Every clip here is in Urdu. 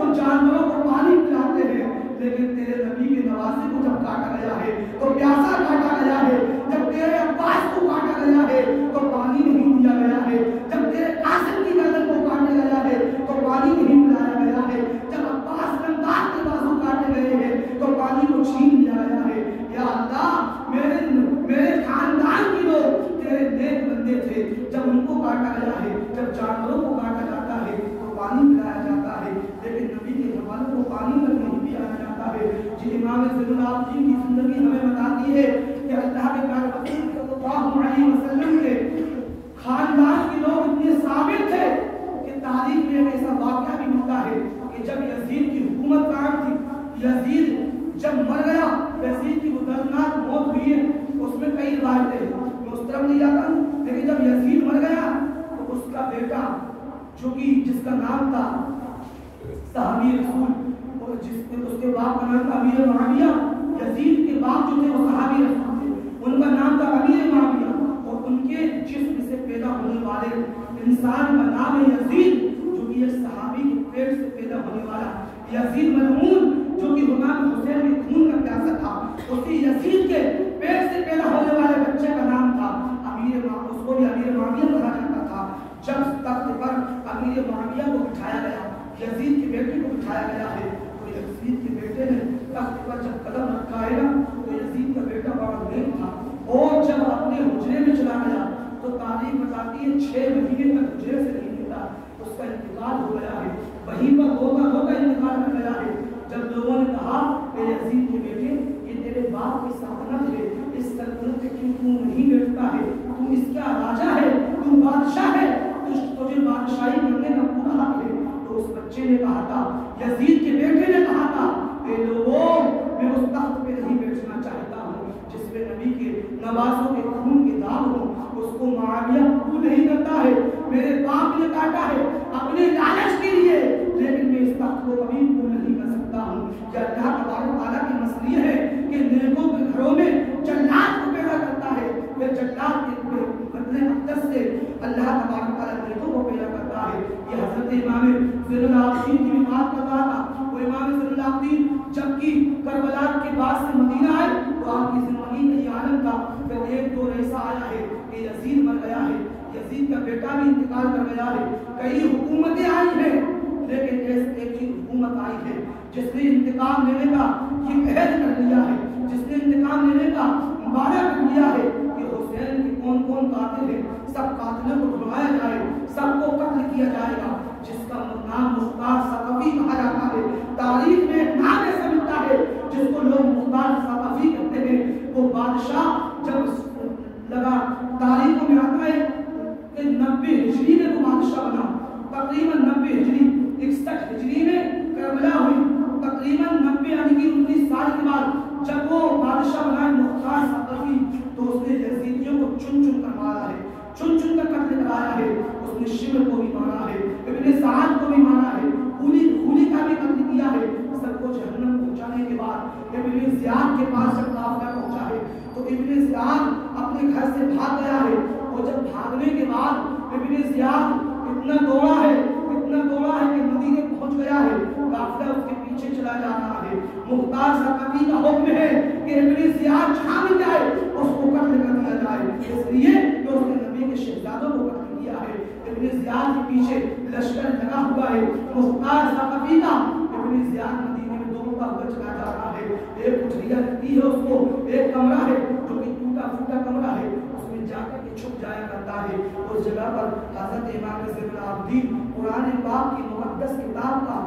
تو جانوروں کو پانی پلاتے ہیں، لیکن تیرے نبی کے نواسے کو جب کاٹا گیا ہے تو پیاسا کاٹا گیا ہے، جب تیرے عباس کو کاٹا گیا ہے تو پانی نہیں دیا گیا ہے، جب تیرے قاسم کی گردن کو کاٹا گیا ہے تو پانی نہیں پلایا گیا ہے، جب عباس رمضان کے بازو کاٹے گئے ہیں تو پانی کو چھین لیا گیا ہے۔ یا اللہ میرے خاندان کے لوگ تیرے نیک بندے تھے، جب ان کو کاٹا گیا ہے، جب جانوروں کو کاٹا جاتا ہے تو پانی پلایا جاتا ہے، لیکن نبی کے زمانے کو پانی تک نہیں پلایا جاتا ہے۔ جی امام زین العابدین کی زندگی ہمیں بتاتی ہے کہ اللہ کے پیغمبر صلی اللہ علیہ وسلم کے خاندان کے لوگ اتنے ثابت تھے کہ تاریخ میں ایک ایسا واقعہ بھی ملتا ہے کہ جب یزید کی حکومت قائم تھی، یزید جب مر گیا، یزید کی وہ دردناک موت ہوئی ہے، اس میں کئی روایتیں ہیں، میں اس طرف نہیں جاتا ہوں، لیکن جب یزید مر گیا تو اس کا بیٹا جس کا نام تھا صحابی رسول، اس کے باپ کا نام تھا امیر معاویہ، یزید کے باپ جو تھے وہ صحابی رسول تھے، ان کا نام تھا امیر معاویہ، اور ان کے جسم سے پیدا ہونے والے انسان کا نام ہے یزید، جو کہ ایک صحابی کے پیٹ سے پیدا ہونے والا یزید ملعون، جو کہ امام حسین کے خون کا پیاسا تھا، اسی یزید کے پیٹ سے پیدا ہونے والے بچے کا نام تھا امیر معاویہ، اس کو بھی امیر معاویہ کہا جاتا تھا۔ جب تخت پر امیر معاویہ کو بٹھایا گیا، یزید کے بیٹے کو بٹھایا گیا ہے، تو یزید کے بیٹے نے تخت پر جب قدم رکھا ہے تو یزید کا بیٹا بڑا نیک تھا، اور جب اپنے حجرے میں چلا گیا تو تاریخ بتاتی ہے 6 مہینے تک حجرے سے نہیں نکلا، اس کا انتقال ہو گیا ہے، وہیں پر ہوگا انتقال کر گیا ہے۔ جب لوگوں نے کہا کہ یزید کے بیٹے یہ تیرے باپ کی سلطنت ہے، اس سلطنت کے کیوں تو نہیں بیٹھتا ہے، تم اس کا راجا ہے، تم بادشاہ ہے، تجھے بادشاہی کرنے کا پورا حق ہے۔ تو اس بچے نے کہا تھا، یزید کے بیٹے نے کہا تھا کہ لوگوں میں اس تخت پہ نہیں بیٹھنا چاہتا ہوں جس پہ نبی کے نواسوں کے خون کے داغ ہوں، اس کو معاویہ قبول نہیں کرتا ہے، میرے باپ نے کاٹا ہے اپنے لالچ کے لیے، لیکن میں اس تخت کو کبھی قبول نہیں کر سکتا ہوں۔ کیا اللہ تبارک تعالیٰ کی مسئلہ ہے کہ نیکوں کے گھروں میں جلات کو پیدا کرتا ہے، پھر جلات کے بدلے اقدس سے اللہ تبارک تعالیٰ نیکوں کو پیدا کرتا ہے۔ یہ حضرت امام زین العابدین کی بھی بات کر رہا تھا، وہ امام زین العابدین جب کہ کربلا کے بعد سے مدینہ آئے تو آپ کی زندگی کا یہ عالم تھا، پھر ایک دور ایسا آیا ہے کہ یزید مر گیا ہے، یزید کا بیٹا بھی انتقال کر گیا ہے، کئی حکومتیں آئی ہیں، لیکن ایک ہی حکومت آئی ہے جس نے انتقام لینے کا یہ عہد کر لیا ہے، جس نے انتقام لینے کا وعدہ کر لیا ہے کہ حسین کے کون کون قاتل ہیں، سب قاتلوں کو ڈھونڈایا جائے، سب کو قتل کیا جائے گا، جس کا نام مختار ثقفی کہا جاتا ہے۔ تاریخ میں ایک نام ایسا ملتا ہے جس کو لوگ مختار ثقفی کہتے ہیں۔ وہ بادشاہ جب لگا، تاریخ میں آتا ہے کہ 90 ہجری میں وہ بادشاہ بنا، تقریباً 90 ہجری 61 ہجری میں کربلا ہوئی، تقریباً 90 یعنی کہ 19 سال کے بعد جب وہ بادشاہ بنا مختار ثقفی، تو اس نے یزیدیوں کو چن چن کر مارا ہے، چن چن کر قتل کرایا ہے، اس نے شمر کو بھی مارا ہے، ابن سعد کو بھی مارا ہے، خولی کا بھی قتل کیا ہے۔ سب کو جہنم پہنچانے کے بعد ابن زیاد کے پاس جب قافلہ پہنچا ہے تو ابن زیاد اپنے گھر سے بھاگ گیا ہے، اور جب بھاگنے کے بعد ابن زیاد اتنا دوڑا ہے کہ مدینے پہنچ گیا ہے، قافلہ اس کے پیچھے چلا جا رہا ہے۔ مختار ثقفی کا حکم ہے کہ ابن زیاد جہاں بھی جائے اس کو قتل کر دیا جائے، اس لیے کہ اس نے نبی کے شہزادوں کو قتل کیا ہے۔ ابن زیاد کے پیچھے لشکر لگا ہوا ہے، مختار ثقفی کا ابن زیاد مدینے میں دوڑتا ہوا چلا جا رہا ہے۔ ایک کٹھریا لگتی ہے اس کو، ایک کمرہ ہے جو کہ ٹوٹا پھوٹا کمرہ ہے، اس میں جا کر کے چھپ جایا کرتا ہے۔ اس جگہ پر حضرت امام زین العابدین قرآن پاک کی مقدس کتاب کا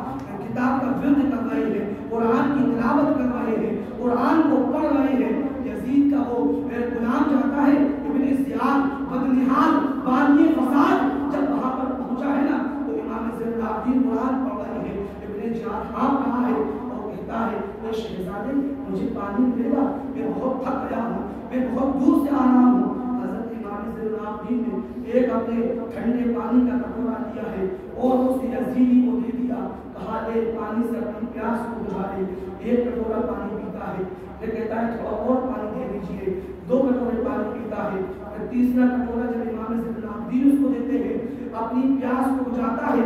ورد کر رہے ہیں، قرآن کی تلاوت کر رہے ہیں، قرآن کو پڑھ رہے ہیں۔ یزید کا وہ غلام چاہتا ہے ابن زیاد بدنحال بانی فساد جب وہاں پر پہنچا ہے نا تو امام زین العابدین قرآن پڑھ رہے ہیں، ابن زیاد ہاں کہا ہے اور کہتا ہے اے شہزادے مجھے پانی ملے گا، میں بہت تھک گیا ہوں، میں بہت دور سے آ رہا ہوں۔ حضرت امام زین العابدین نے ایک اپنے ٹھنڈے پانی کا کٹورا لیا ہے اور اس یزیدی کو دے دیا، کہا لے پانی سے اپنی پیاس کو بجھا دے۔ ایک کٹورا پانی پیتا ہے، پھر کہتا ہے تھوڑا اور پانی دے دیجیے، 2 کٹورے پانی پیتا ہے، پھر تیسرا کٹورا جب امام زین العابدین اس کو دیتے ہیں اپنی پیاس کو بجھاتا ہے۔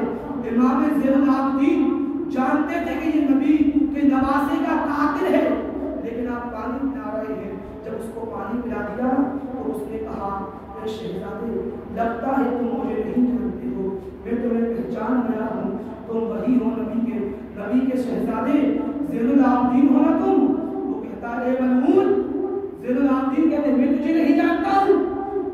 امام زین العابدین جانتے جب اس کو پانی پلا دیا تو اس نے کہا اے شہزادے لگتا ہے تم مجھے نہیں جانتے ہو، میں تمہیں پہچان گیا ہوں، تم وہی ہو نبی کے شہزادے زین العابدین ہو نا تم؟ وہ کہتا ہے اے ملعون، زین العابدین کہتے میں تجھے نہیں جانتا ہوں،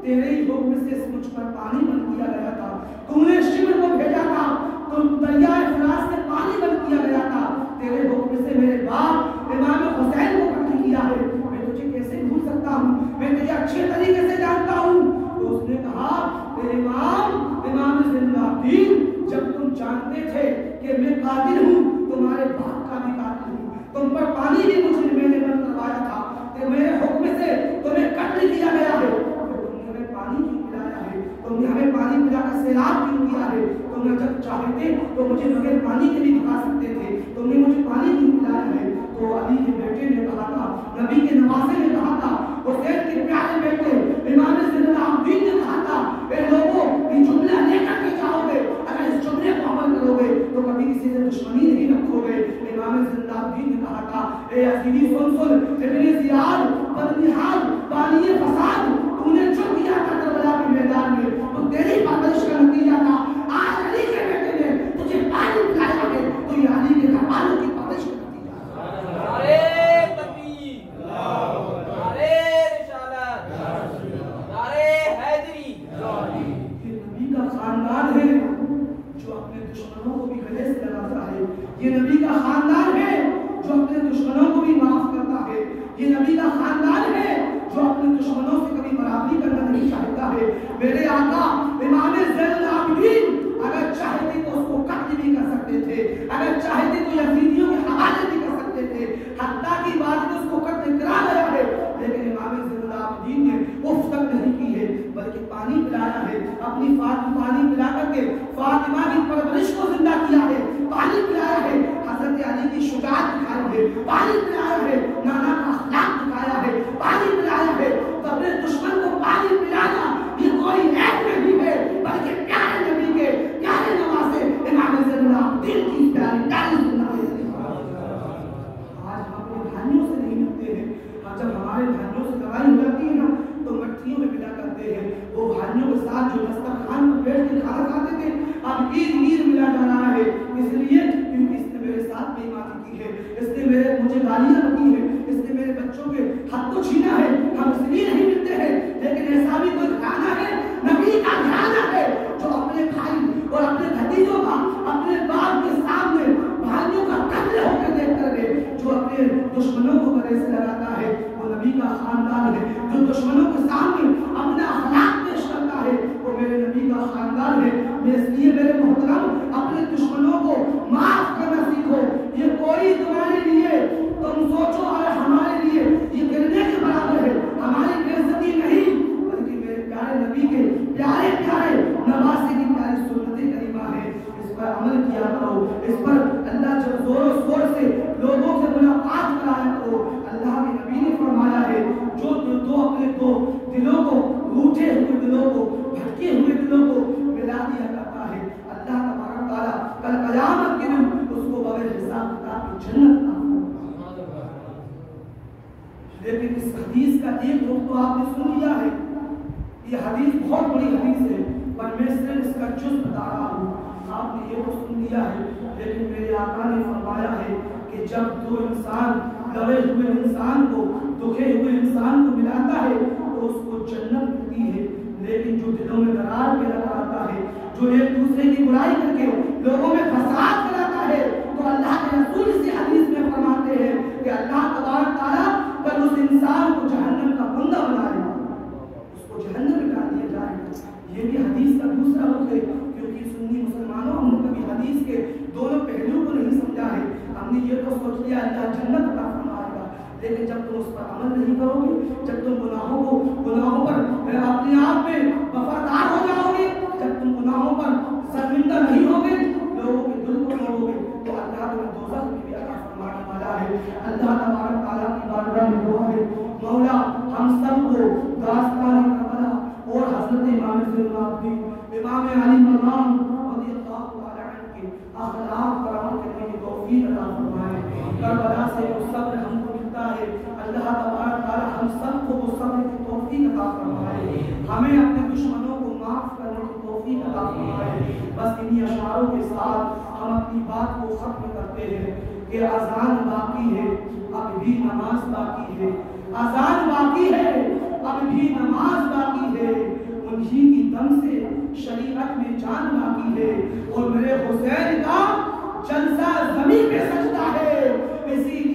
تیرے ہی حکم سے مجھ پر پانی بند کیا گیا تھا، تو نے شمر کو بھیجا تھا، تو دریائے فرات سے پانی بند کیا گیا تھا، تیرے حکم سے میرے باپ امام حسین کو قتل کیا ہے، میں تجھے کیسے بھول سکتا ہوں، میں تجھے اچھے طریقے سے جانتا ہوں۔ تو اس نے کہا اے امام زین العابدین، جب تم جانتے تھے کہ میں قاتل ہوں، تمہارے باپ کا بھی قاتل ہوں، تم پر پانی بھی میں نے بند کروایا تھا، کہ میرے حکم سے تمہیں قتل کیا گیا ہے، تم نے ہمیں پانی کیوں پلایا ہے، تم نے ہمیں پانی پلا کر سیراب کیوں کیا ہے، تم نے جب چاہتے تو مجھے بغیر پانی کے بھی بھگا سکتے تھے، تم نے مجھے پانی کیوں پلایا ہے؟ تو علی کے بیٹے نے کہا تھا، نبی کے نواسے نے کہا تھا، حسین کے پیارے بیٹے امام زین العابدین نے کہا تھا اے لوگوں یہ جملہ لے کر کے جاؤ گے، اگر اس جملے کو عمل کرو گے تو کبھی کسی سے دشمنی نہیں رکھو گے۔ امام زین العابدین نے کہا تھا اے عزیزی سن ابن زیاد بدنہاد بانی فساد، تو نے جو کیا تھا کربلا کے میدان میں وہ تیری پرورش کا نتیجہ تھا، آج علی کے بیٹے نے تجھے پانی پلایا ہے تو یہ علی کے گھر والوں کی پرورش کا نتیجہ ہے۔ نعرہ تکبیر، نعرہ رسالت، نعرہ حیدری۔ یہ نبی کا خاندان ہے جو اپنے دشمنوں کو بھی گلے سے لگاتا ہے، یہ نبی کا خاندان ہے جو اپنے دشمنوں کو بھی معاف کرتا ہے، یہ نبی کا خاندان ہے جو اپنے دشمنوں سے کبھی برابری کرنا نہیں چاہتا ہے۔ میرے آقا امام زین العابدین اگر چاہتے تو اس کو قتل بھی کر سکتے تھے، اگر چاہتے تو یزیدیوں کے حوالے بھی کر سکتے تھے، حتیٰ کی بات میں اس کو قتل کرا گیا ہے، لیکن امام زین العابدین نے اف تک نہیں کی ہے بلکہ پانی پلایا ہے، اپنی پانی پلا کر کے فاطمہ کی پرورش کو زندہ کیا ہے، پانی پلایا ہے، حضرت علی کی شجاعت دکھائی ہے، پانی پلایا ہے، نانا کا اخلاق دکھایا ہے، پانی پلایا ہے، تو اپنے دشمن کو پانی پلانا یہ کوئی عیب نہیں ہے بلکہ پیارے نبی کے پیارے نواسے امام زین العابدین کی پیاری سنت ہے۔ آج ہم اپنے بھائیوں سے نہیں ملتے ہیں، جب ہمارے بھائیوں سے لڑائی ہو جاتی ہے نا تو مٹیوں میں ملا کرتے ہیں، وہ بھائیوں کے ساتھ جو دسترخوان پر بیٹھ کے کھانا کھاتے تھے اب عید ملا جا رہا ہے، اس لیے کیونکہ اس نے میرے ساتھ بے ایمانی کی ہے، اس نے مجھے گالیاں دی ہیں، اس نے میرے بچوں کے حق کو چھینا ہے، ہم اس لیے نہیں ملتے ہیں، لیکن ایسا بھی کوئی گھرانا ہے، نبی کا گھرانا ہے جو اپنے بھائی اور اپنے بھتیجوں کا اپنے باپ کے سامنے بھائیوں کا قتل ہو کے دیکھ کر گئے، جو اپنے دشمنوں کو گلے سے لگاتا ہے وہ نبی کا خاندان ہے، جو دشمنوں کے سامنے اپنا اخلاق پیش کرتا ہے وہ میرے نبی کا خاندان ہے۔ میں اس لیے میرے محترم اپنے دشمنوں کو معاف کرنا سیکھو، یہ کوئی تمہارے لیے تم سوچو اور ہمارے لیے یہ گرنے کے برابر ہے، ہماری بے عزتی نہیں بلکہ میرے پیارے نبی کے پیارے نواسے کی پیاری سنت کریمہ ہے، اس پر عمل کیا کرو، اس پر اللہ جب زور و شور سے لوگوں سے ملاقات کرایا کرو۔ اللہ کے نبی نے فرمایا ہے جو اپنے دلوں کو روٹے ہوئے دلوں کو بھٹکے ہوئے دلوں کو ملا دیا کرتا ہے، اللہ تبارک تعالیٰ کل قیامت کے دن اس کو بغیر حساب کتاب کی جنت عطا فرمائے۔ لیکن اس حدیث کا ایک رخ تو آپ نے سن لیا ہے، یہ حدیث بہت بڑی حدیث ہے پر میں صرف اس کا جز بتا رہا ہوں، آپ نے یہ تو سن لیا ہے، لیکن میرے آقا نے فرمایا ہے کہ جب دو انسان لڑے ہوئے انسان کو دکھے ہوئے انسان کو ملاتا ہے تو اس کو جنت ملتی ہے، لیکن جو دلوں میں درار پیدا کراتا ہے، جو ایک دوسرے کی برائی کر کے لوگوں میں فساد کراتا ہے، تو اللہ کے رسول اسی حدیث میں فرماتے ہیں کہ اللہ تبارک تعالیٰ پر اس انسان کو جہنم کا بندہ بنائے گا، اس کو جہنم میں ڈال دیا جائے گا۔ یہ بھی حدیث کا دوسرا رخ ہے، کیونکہ سنی مسلمانوں ہم نے کبھی حدیث کے دونوں پہلو کو نہیں سمجھا ہے، ہم نے یہ تو سوچ لیا اللہ جنت عطا فرمائے گا، لیکن جب تم اس پر عمل نہیں کرو گے، جب تم گناہوں پر اپنے آپ میں وفادار ہو جاؤ گے، جب تم گناہوں پر شرمندہ نہیں ہوگے، لوگوں کے دل کو توڑو گے، تو اللہ تمہیں دوزخ میں بھی عطا فرمانے والا ہے۔ اللہ تبارک تعالیٰ کی بارگاہ میں دعا ہے مولا ہم سب کو داستان کربلا اور حضرت امام زین العابدین امام علی مقام رضی اللہ تعالیٰ عنہ کے اخلاق پر عمل کرنے کی توفیق عطا فرمائے۔ کربلا سے جو صبر ہم کو ملتا ہے اللہ تبارک تعالیٰ ہم سب کو ہمیں اپنے دشمنوں کو معاف کرنے کی توفیق عطا فرمائے۔ بس انہی اشعاروں کے ساتھ ہم اپنی بات کو ختم کرتے ہیں کہ اذان باقی ہے، اب بھی نماز باقی ہے، اذان باقی ہے، اب بھی نماز باقی ہے، انہی کی دم سے شریعت میں جان باقی ہے، اور میرے حسین کا جلسہ زمین پہ سجدہ ہے، اسی